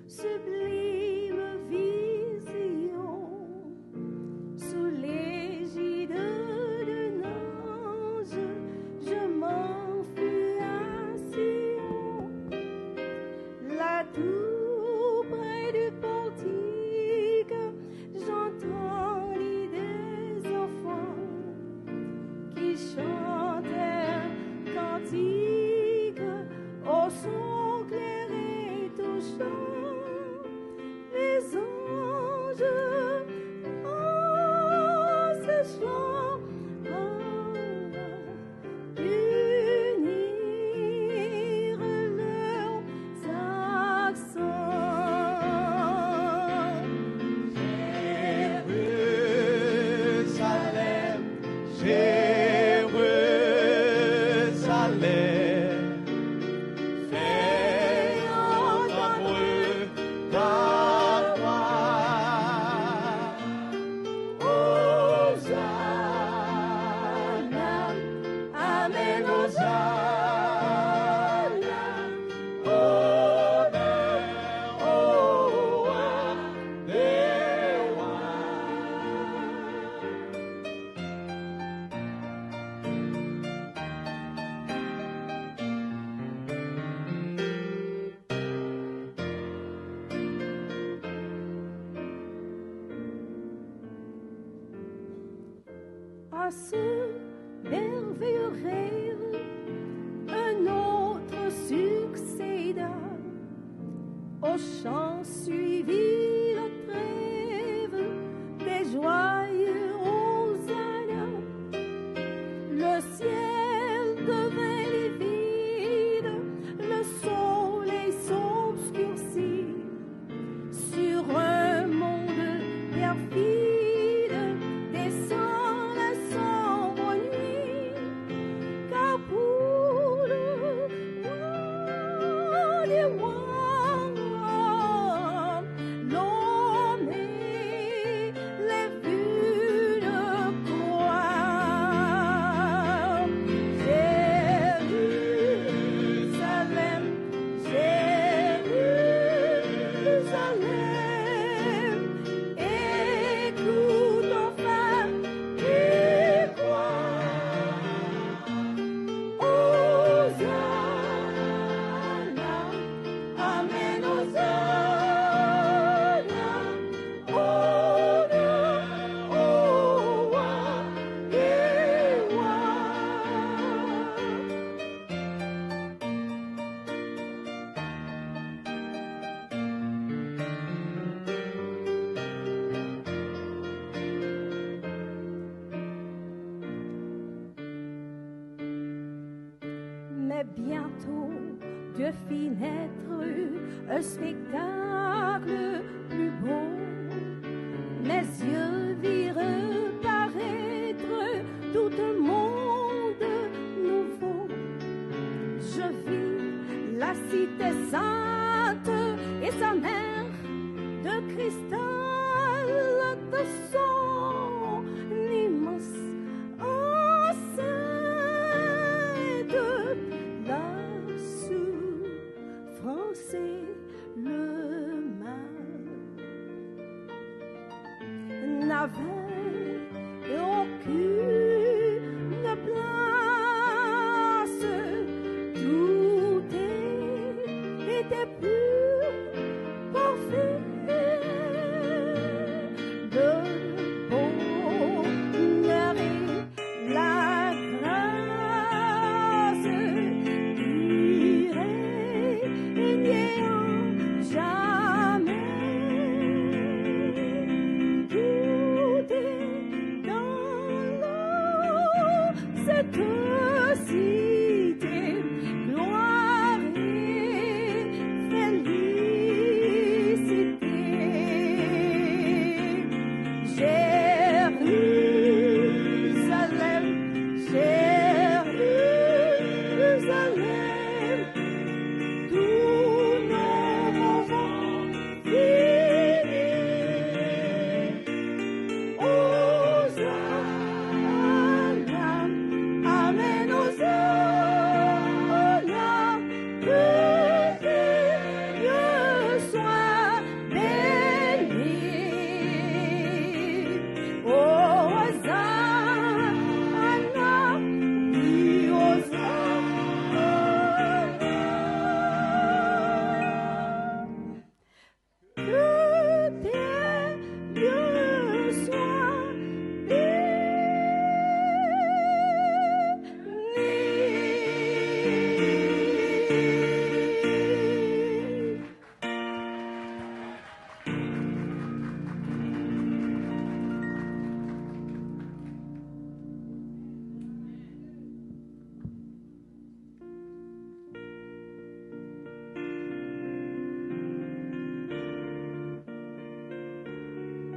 sublime vision, sous l'égide d'un ange, je m'enfuis à Sion, là tout près du portique, j'entendis des enfants qui chantèrent cantiques au son clair et touchant. Les anges en ce chant unirent leurs accents. Jérusalem, Jérusalem, fais entendre ta voix. Hosanna, Amen, Hosanna, honneur au roi des rois. À ce merveilleux rêve, un autre succéda. Au chant suivit la trêve des joyeux hosanna. Le ciel devint livide, le soleil s'obscurcit sur un monde perfide. Descend la sombre nuit, car pour le roi des rois, l'homme élève une croix. Jérusalem, Jérusalem, écoute enfin et crois. Hosanna, Amen, Hosanna, honneur au roi des rois. Mais bientôt Dieu fit naître un spectacle plus beau. Mes yeux virent paraître tout un monde nouveau. Je vis la cité sainte et sa mère de cristal, de son immense enceinte. La souffrance et le mal n'avaient